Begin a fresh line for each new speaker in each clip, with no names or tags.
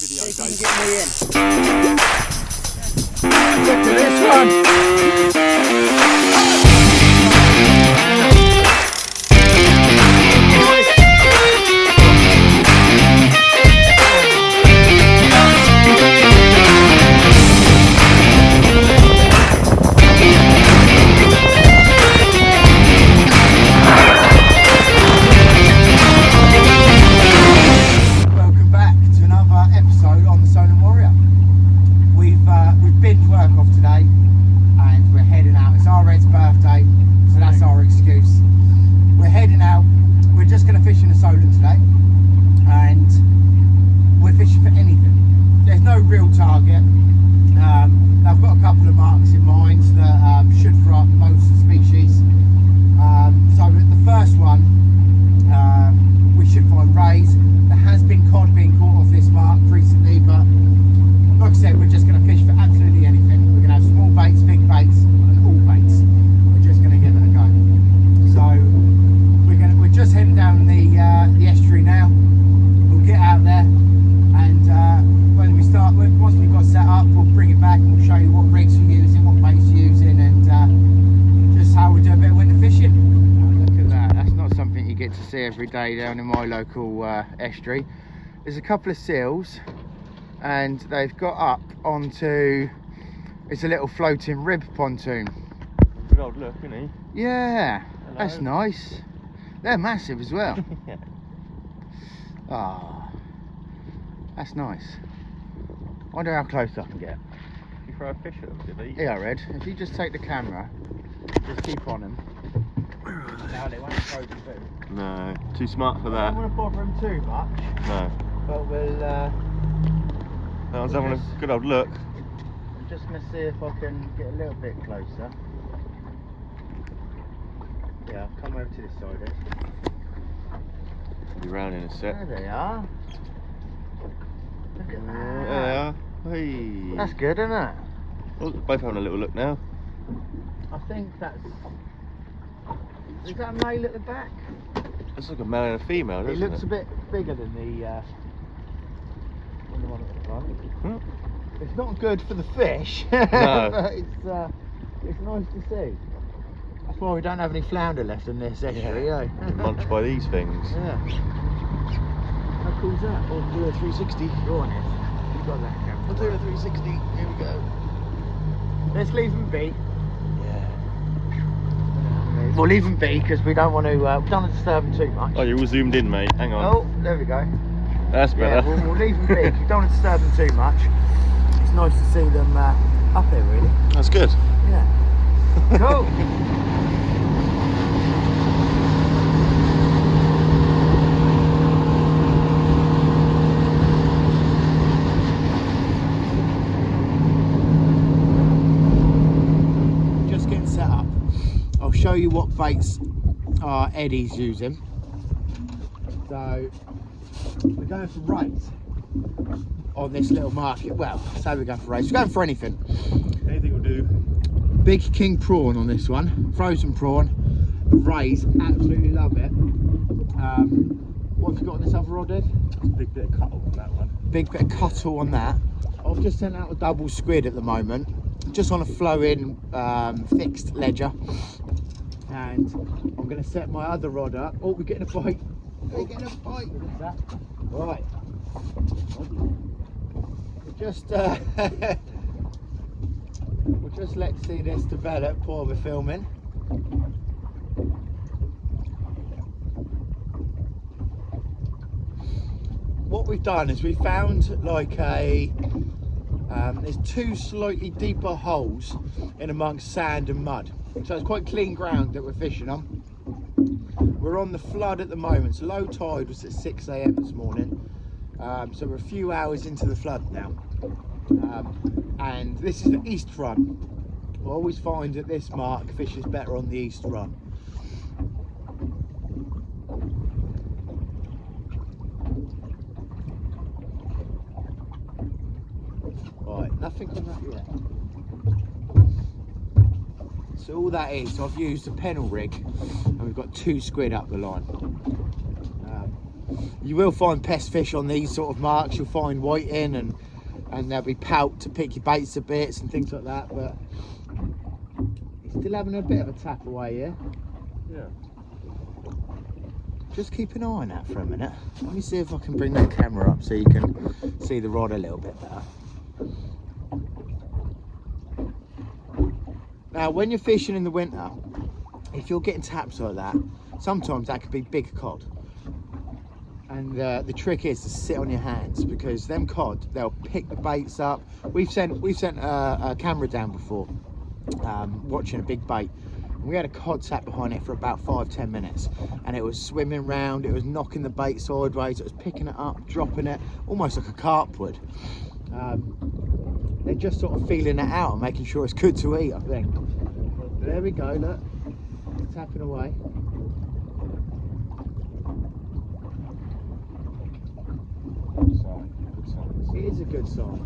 See if you can get me in. Look at this one. Welcome back to another episode on the Solent Warrior. We've binned work off today and we're heading out. It's our Red's birthday, so that's our excuse. We're heading out. We're just going to fish in the Solent today, and we're fishing for anything. There's no real target. I've got a couple of marks in mind that should throw up most species. So the first one, we should find rays. There has been cod being caught off this mark recently, but like I said, we're just going to fish for absolutely anything. We're going to have small baits, big baits, and all baits. We're just going to give it a go. So we're just heading down the estuary now. We'll get out there, and when we start, once we've got set up, we'll bring it back and we'll show you what rigs we're using, what baits we're using, and just how we do a bit of winter fishing. Look at that. That's not something you get to see every day down in my local estuary. There's a couple of seals, and they've got up onto, it's a little floating rib pontoon.
Good old look, isn't he?
Yeah.
Hello.
That's nice. They're massive as well.
Yeah.
Ah, that's nice. Wonder how close I can get.
You throw a fish at them, did he?
Yeah, Red, if you just take the camera, just keep on them. No, they won't throw the food.
No, too smart for
I
that.
don't want to bother them too much,
No.
but
I was having a good old look.
I'm just going to see if I can get a little bit closer. Yeah, I'll come over to this side.
Be round in a sec.
There they are. Look at
There
that.
they are. Hey.
That's good, isn't it?
Oh, both having a little look now.
I think that's... Is that a male at the back?
Looks like a male and a female,
It
doesn't
looks a bit bigger than the one at the front.
Hmm?
It's not good for the fish,
No.
but it's nice to see. That's why we don't have any flounder left in this estuary, eh?
Munched by these things.
Yeah. How cool's that?
I'll do a 360.
Go on, Ed. You've got that camera.
I'll do a 360. Here we go.
Let's leave them be.
Yeah.
We'll leave them be because we don't want to. We don't want to disturb them too much.
Oh, you're all zoomed in, mate. Hang on.
Oh, there we go.
That's
Yeah,
better.
we'll leave them be because we don't want to disturb them too much. It's nice to see them up here, really.
That's good.
Yeah. Cool. Just getting set up. I'll show you what baits Eddie's using. So we're going for rays on this little market. Well, say we're going for rays. We're going for anything.
Anything will do.
Big king prawn on this one, frozen prawn. Rays, absolutely love it. What have you got on this other rod, Ed?
There's a big bit of cuttle on that one.
Big bit of cuttle on that. I've just sent out a double squid at the moment, just on a flowing fixed ledger. And I'm going to set my other rod up. Oh, we're getting a bite. We're getting a bite. What's that? Right. We'll just let's see this develop while we're filming. What we've done is we found like there's two slightly deeper holes in amongst sand and mud, so it's quite clean ground that we're fishing on. We're on the flood at the moment, so low tide was at 6 AM this morning, so we're a few hours into the flood now, and this is the east run. I always find at this mark fish is better on the east run. Right, nothing on that yet. So all that is, I've used a pennel rig and we've got 2 squid up the line. You will find pest fish on these sort of marks. You'll find whiting and there'll be pout to pick your baits to bits and things like that, but he's still having a bit of a tap away here.
Yeah.
Just keep an eye on that for a minute. Let me see if I can bring that camera up so you can see the rod a little bit better. Now, when you're fishing in the winter, if you're getting taps like that, sometimes that could be big cod. And the trick is to sit on your hands, because them cod, they'll pick the baits up. We've sent a camera down before, watching a big bait. And we had a cod sat behind it for about 5-10 minutes, and it was swimming round, it was knocking the bait sideways, it was picking it up, dropping it, almost like a carp would. They're just sort of feeling it out and making sure it's good to eat, I think. But there we go, look, tapping away.
Good sign. Good sign.
It is a good sign.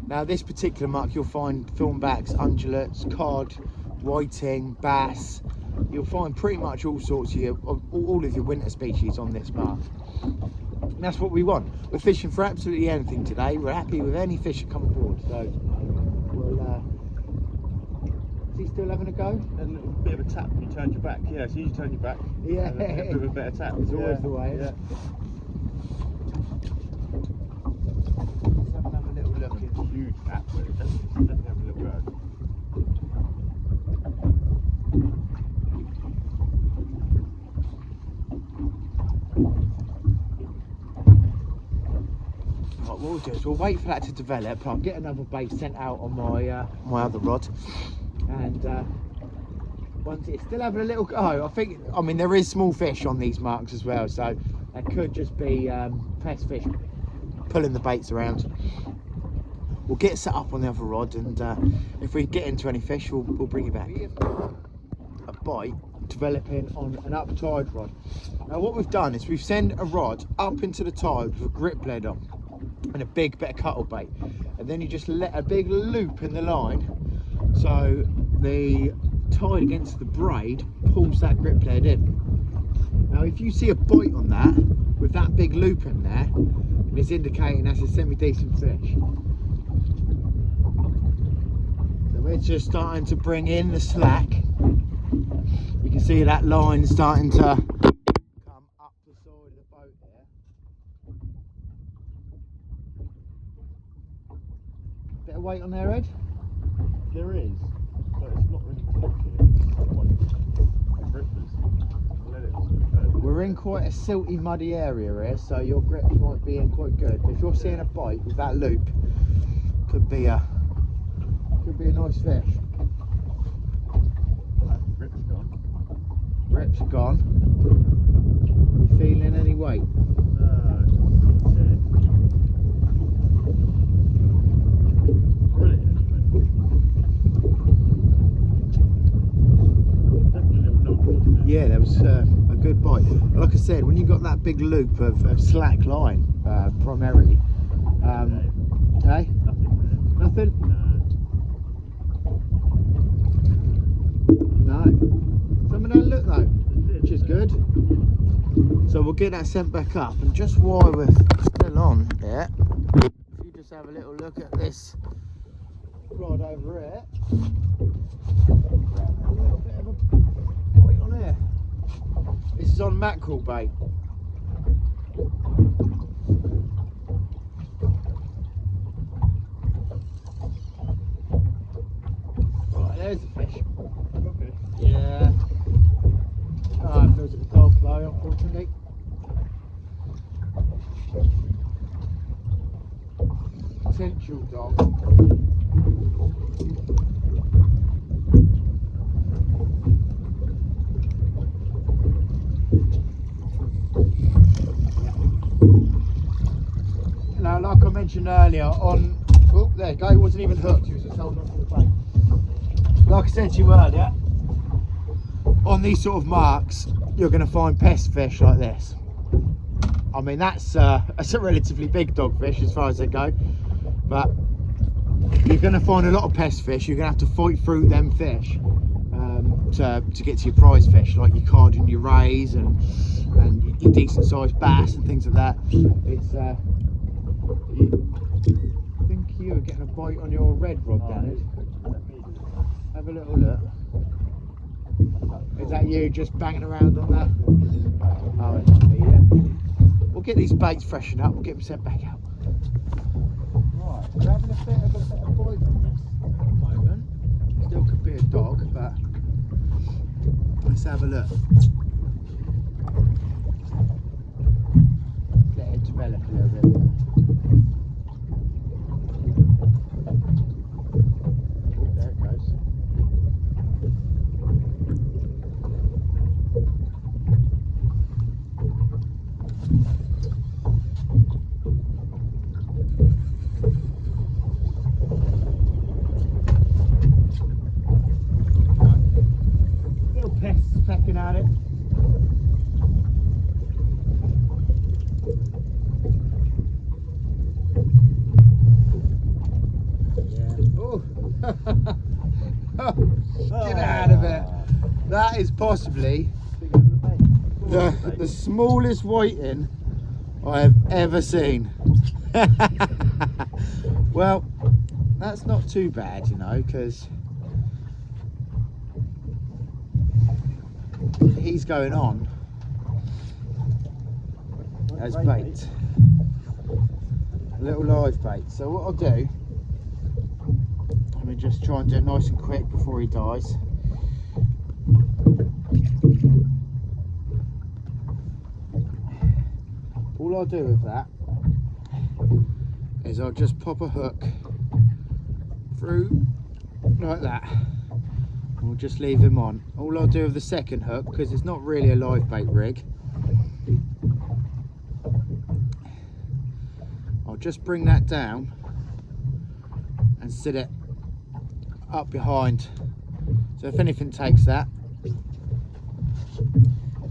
Now, this particular mark, you'll find thornbacks, undulates, cod, whiting, bass. You'll find pretty much all sorts of all of your winter species on this mark. And that's what we want. We're fishing for absolutely anything today. We're happy with any fish that come aboard. So we'll. Is he still having a go?
A little bit of a tap when you turned your back. Yeah, so you turn your back.
Yeah.
A bit of a better tap.
It's always the way.
Yeah.
Let's have a little look.
Huge tap, but it's definitely have a little go.
What we'll do is we'll wait for that to develop. I'll get another bait sent out on my my other rod, and once it's still having a little go, I mean there is small fish on these marks as well, so that could just be pest fish pulling the baits around. We'll get set up on the other rod, and if we get into any fish, we'll bring you back. A bite developing on an up tide rod. Now what we've done is we've sent a rod up into the tide with a grip lead on and a big bit of cuttle bait, and then you just let a big loop in the line, so the tide against the braid pulls that grip lead in. Now if you see a bite on that with that big loop in there, it's indicating that's a semi-decent fish. So we're just starting to bring in the slack. You can see that line starting to come up the side of the boat there. Bit of weight on there, Ed?
There is, but it's not really touching it. Grippers. Let it.
We're in quite a silty, muddy area here, so your grips might be in quite good. But if you're seeing a bite with that loop, could be a nice fish.
Grip's gone.
Grips are gone. You feeling any weight? Yeah, there was a good bite. Like I said, when you got that big loop of slack line, primarily. Hey? Nothing? No. Some of that look though, which is good. So we'll get that sent back up, and just while we're still on here, if you just have a little look at this rod over here. A little bit of a bite on here. This is on mackerel bait. Right, there's a fish.
Okay.
Yeah. Oh, it feels like a dog though, unfortunately. Potential dog. Now, like I mentioned earlier, oh, there you go, he wasn't even hooked, he was just holding on to the bait. Like I said to you earlier, on these sort of marks, you're going to find pest fish like this. I mean, that's a relatively big dogfish as far as they go, but you're going to find a lot of pest fish. You're going to have to fight through them fish. to get to your prize fish, like your cod and your rays and your decent sized bass and things like that. It's I think you were getting a bite on your red rod, Dennis. Have a little look. Is that you just banging around on that? Oh, it might be, yeah. We'll get these baits freshened up, we'll get them sent back out. Right, we're having a bit of boys on this at the moment. Still could be a dog, but let's have a look. Let it develop a little bit. Oh, there it goes. Little pests pecking at it. Yeah. Oh. Get out of it. That is possibly the smallest whiting I have ever seen. Well, that's not too bad, you know, because he's going on as bait, a little live bait. So what I'll do, let me just try and do it nice and quick before he dies. All I'll do with that is I'll just pop a hook through like that, and we'll just leave him on. All I'll do with the second hook, because it's not really a live bait rig, I'll just bring that down and sit it up behind, so if anything takes that, it'll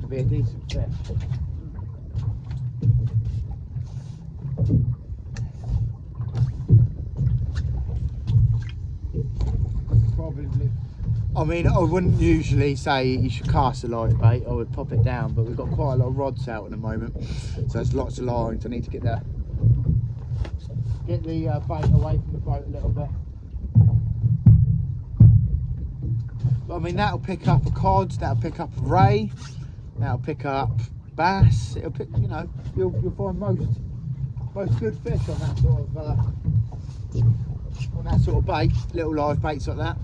be a decent fish. Probably. I mean, I wouldn't usually say you should cast a live bait. I would pop it down, but we've got quite a lot of rods out at the moment, so there's lots of lines. I need to get the bait away from the boat a little bit. But I mean, that'll pick up a cod, that'll pick up a ray, that'll pick up bass. It'll pick, you know, you'll find most good fish on that sort of bait, little live baits like that.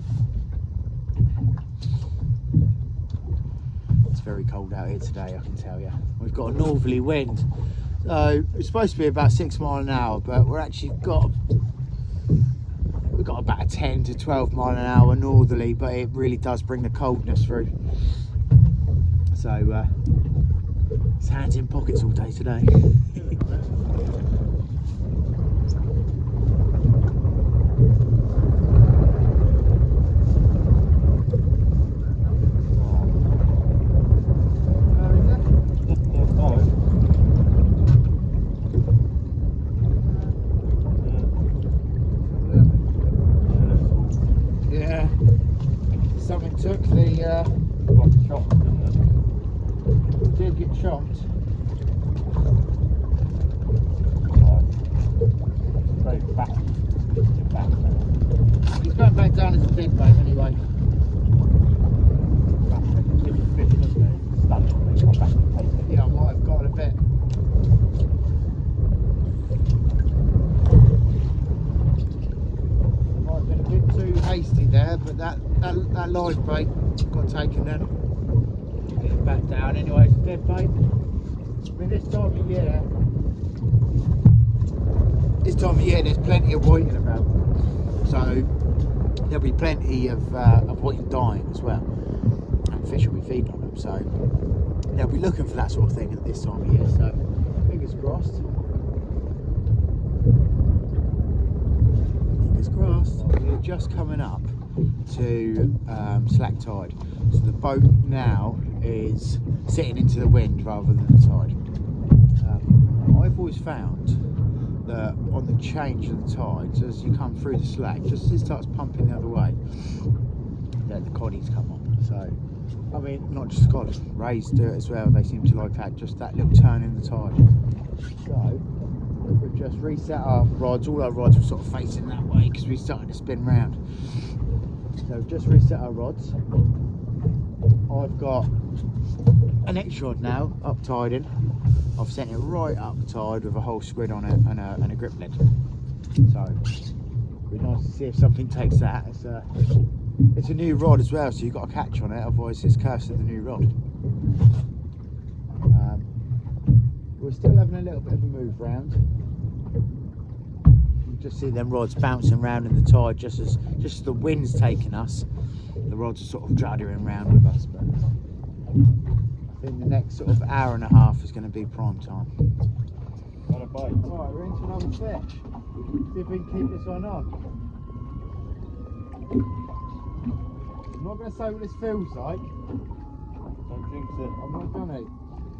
It's very cold out here today, I can tell you. We've got a northerly wind, so it's supposed to be about 6 miles an hour, but we've got about a 10 to 12 mile an hour northerly, but it really does bring the coldness through. So it's hands in pockets all day today. Something took the
got chopped, didn't it?
Did get chopped.
Very fast.
He's going back down as a big bait anyway. Yeah, I might have got a bit. Might have been a bit too hasty there, but that live bait got taken then. Get it back down anyway, it's a dead bait. I mean, this time of year there's plenty of whiting about, so there'll be plenty of whiting dying as well, and fish will be feeding on them, so they'll be looking for that sort of thing at this time of year, so fingers crossed. Fingers crossed. We're just coming up to slack tide, so the boat now is sitting into the wind rather than the tide. I've always found that on the change of the tides, as you come through the slack, just as it starts pumping the other way, that the coddies come on. So I mean, not just Scott, rays do it as well. They seem to like that, just that little turn in the tide. So we've just reset our rods. All our rods were sort of facing that way because we started to spin round. So we've just reset our rods. I've got an X rod now up tied in. I've sent it right up tide with a whole squid on it and a grip lid. So it'd be nice to see if something takes that. It's a new rod as well, so you've got a catch on it, otherwise it's cursed with the new rod. We're still having a little bit of a move round. You can just see them rods bouncing around in the tide just as the wind's taking us. The rods are sort of juddering around with us, but I think the next sort of hour and a half is going to be prime time.
Got a bite.
Right, we're into another fish. See if we can keep this one on. I'm not going to say what this feels like.
Don't jinx it.
I'm not going to.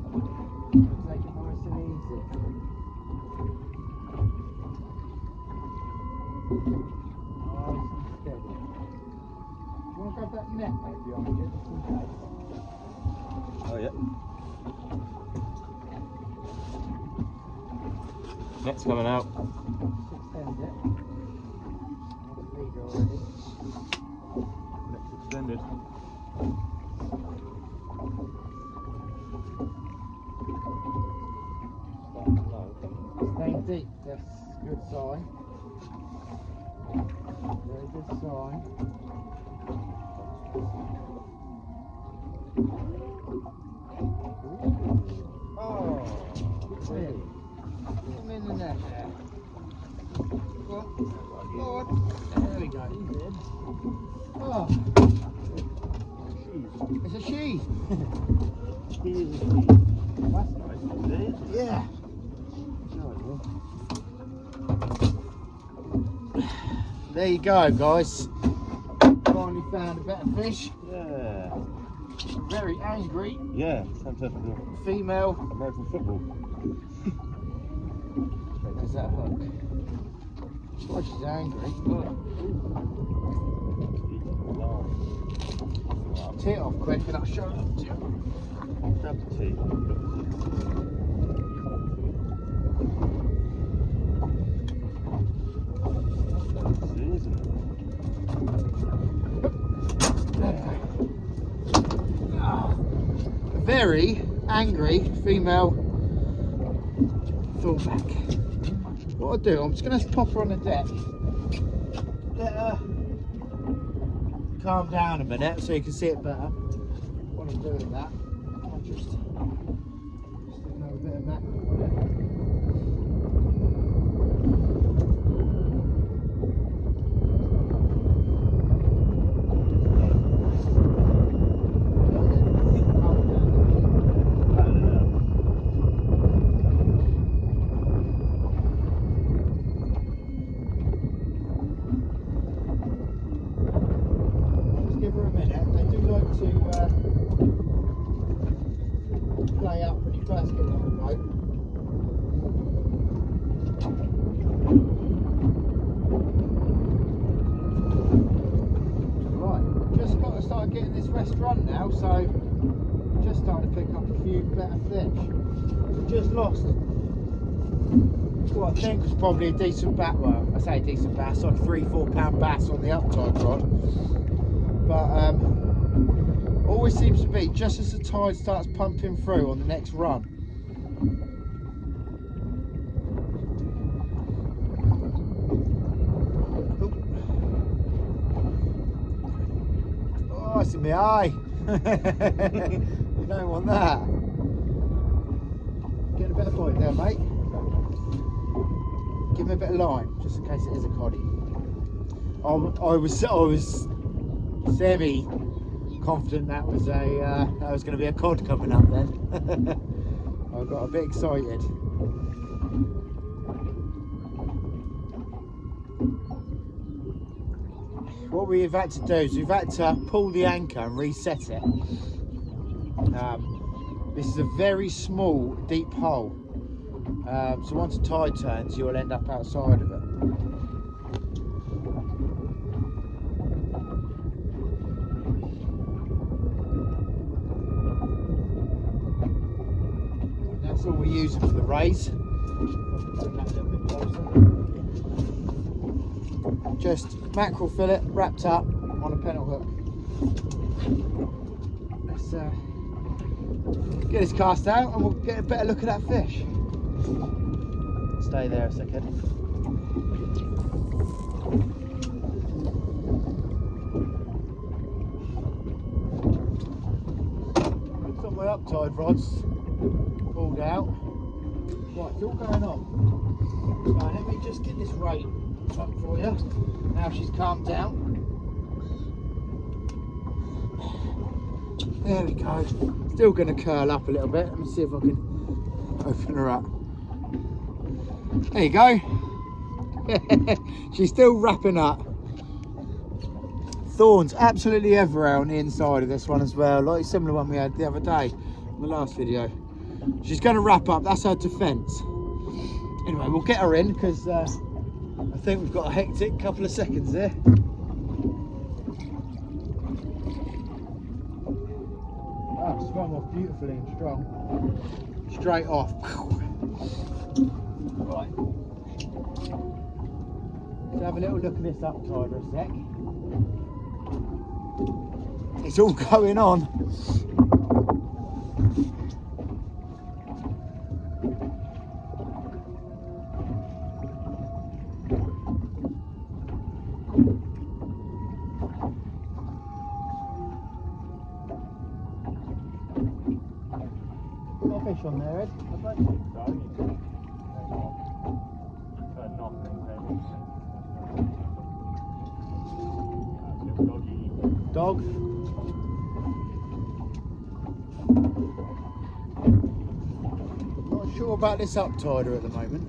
I'm going to take it nice and easy. Nice and steady. Do you want to grab that net maybe on you, just in case?
Oh yeah. Net's coming out.
Extend it. Leader already.
Net's extended.
Staying deep, that's a good sign. Very good sign. Oh, hey. Put him in the net there. Go on. There we go. He's in. Oh, it's a she.
He is a she.
That's nice. Yeah. There you go, guys. Finally found a better fish.
Yeah.
Very angry.
Yeah, sounds like a
Female.
American football.
There's that hook. Oh, she's angry. I'll tee it off quick and I'll show it to you.
Grab the tea.
A very angry female thornback. What I'll do, I'm just going to pop her on the deck. Let her calm down a minute so you can see it better. While I'm doing that, I'll just stick another bit of that on it. Play up when you first get on the boat. Right, just got to start getting this rest run now, so just starting to pick up a few better fish. We've just lost what I think was probably a decent bass. Well, I say a decent bass, like a 3-4 pound bass on the uptide rod. But always seems to be just as the tide starts pumping through on the next run. Oh, it's in my eye. You don't want that. Get a better bite there, mate. Give me a bit of line, just in case it is a coddy. I was semi confident that was going to be a cod coming up then. I got a bit excited. What we've had to do is we've had to pull the anchor and reset it. This is a very small, deep hole. So once the tide turns, you'll end up outside of it. That's all we use them for the raise. Just mackerel fillet wrapped up on a pennel hook. Let's get this cast out and we'll get a better look at that fish. Stay there a second. Got my uptide rods pulled out. Right, it's all going on. Right, let me just get this rate up for you. Now she's calmed down. There we go. Still going to curl up a little bit. Let me see if I can open her up. There you go. She's still wrapping up. Thorns absolutely everywhere on the inside of this one as well, like a similar one we had the other day in the last video. She's going to wrap up. That's her defence. Anyway, we'll get her in because I think we've got a hectic couple of seconds there. Oh, swung off beautifully and strong. Straight off. Right. Let's have a little look at this uptide for a sec. It's all going on. Got a fish on there, Ed?
I don't think so. Turn off and
Dog. Not sure about this uptider at the moment.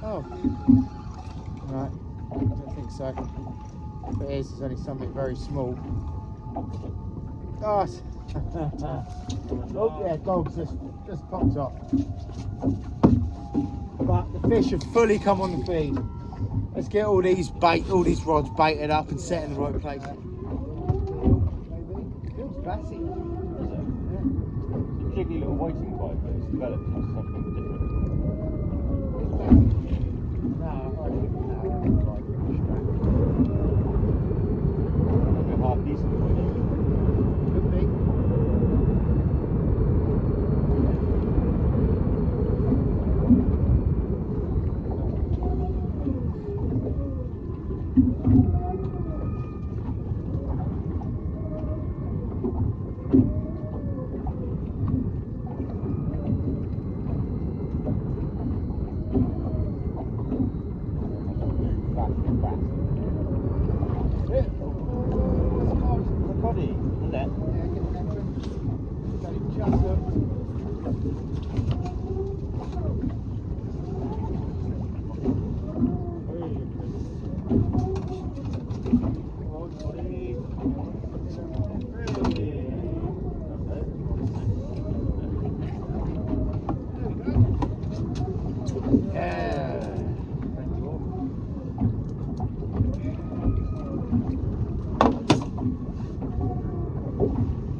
Oh, right, I don't think so. If it is, it's only something very small. Oh, oh yeah, dogs just popped off. But the fish have fully come on the feed. Let's get all these rods baited up and set in the right place. Feels bassy.
Is it? Yeah. It's a jiggly little waiting pipe, but it's developed into something different. Half decent,
Could be.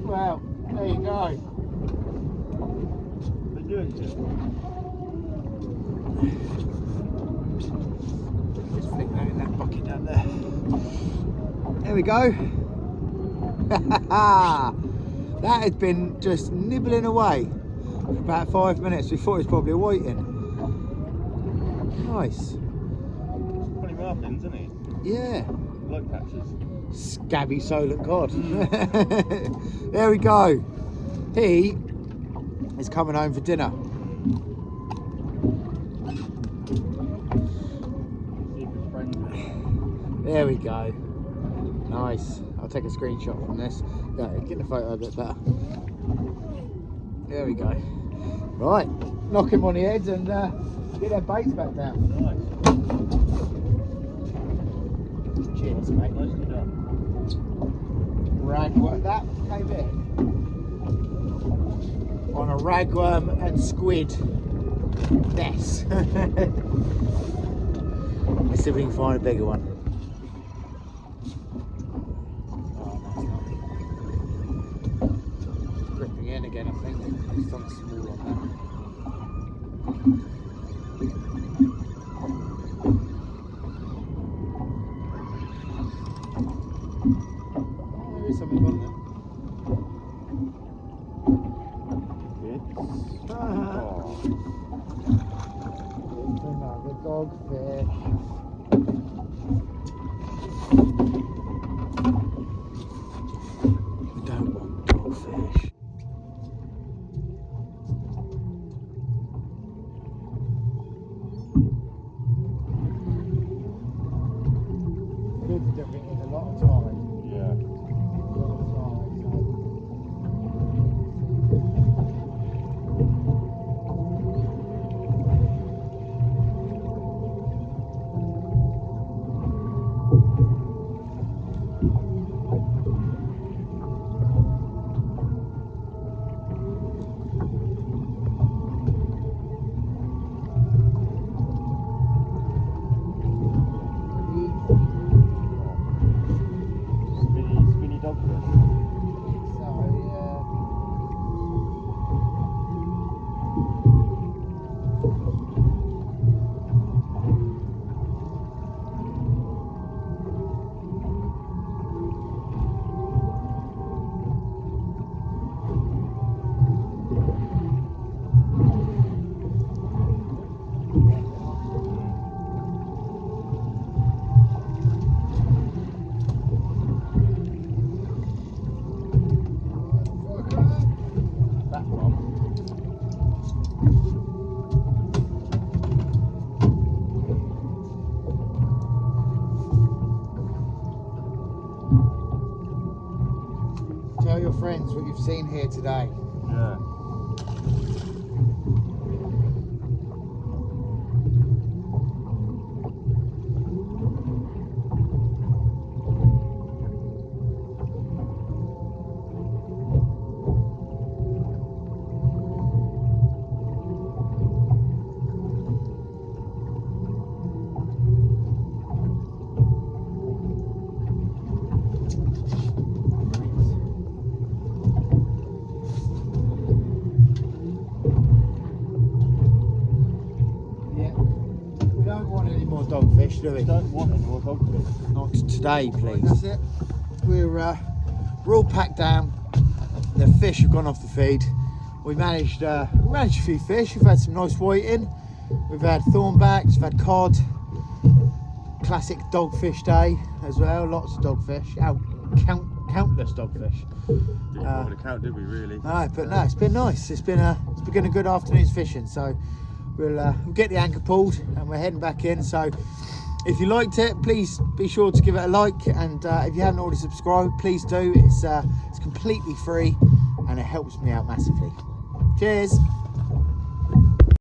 Well, there you go. Just flick that in that bucket down there. There we go. That had been just nibbling away for about 5 minutes. We thought it was probably a whiting. Nice.
Funny markings, isn't he?
Yeah.
Bloke patches.
Scabby Solent God. There we go. He is coming home for dinner. There we go. Nice. I'll take a screenshot from this. Yeah, get the photo a bit better. There we go. Right, knock him on the head and get their baits back down.
Nice.
Cheers, mate.
Nicely done.
ragworm. That came in on a ragworm and squid nest. Let's see if we can find a bigger one. Dripping in again, I think. It's on small on that. There is something on there. It's another dogfish. We don't want dogfish. Good dipping in a lot of time.
Yeah. Skinny dogfish.
So,
That one.
tell your friends what you've seen here today.
Yeah.
Yeah. We don't want any more dogfish, do we?
We don't want any more dogfish.
Not today, please.
That's
it. We're all packed down. The fish have gone off the feed. We managed a few fish. We've had some nice whiting. We've had thornbacks. We've had cod. Classic dogfish day as well. Lots of dogfish. Countless dogfish.
Didn't bother to count, did we really?
No, but no, it's been nice. It's been a good afternoon's fishing. So we'll get the anchor pulled and we're heading back in. So if you liked it, please be sure to give it a like, and if you haven't already subscribed, please do. It's completely free and it helps me out massively. Cheers.